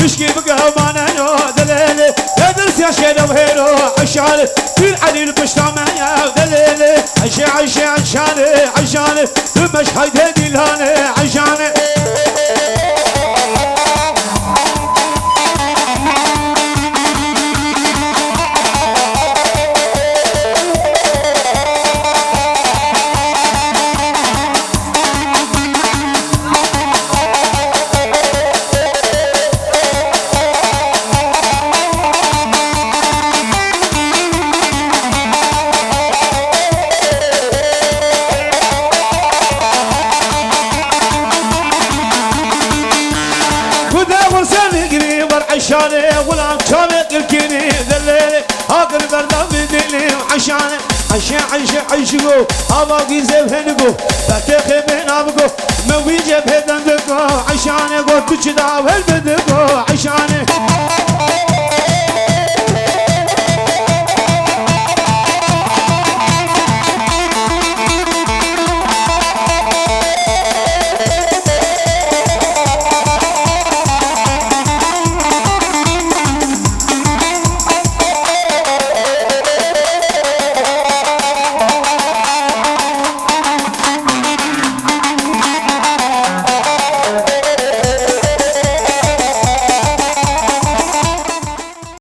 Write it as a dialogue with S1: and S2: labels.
S1: تشكي بقهوانا دليلي يا درس يا شيرة وهيرو عشاني كل علي البشتامة يا دليلي عشي عشاني المشهد هدي لهاني عشاني عشاني غلام شامق الكيني ذليلي هاقل بردام بدلي عشاني عشقو هواقي زبهنقو باتخي بين ابقو موي جبهة دندقو عشاني قلت تشدا والبدقو عشاني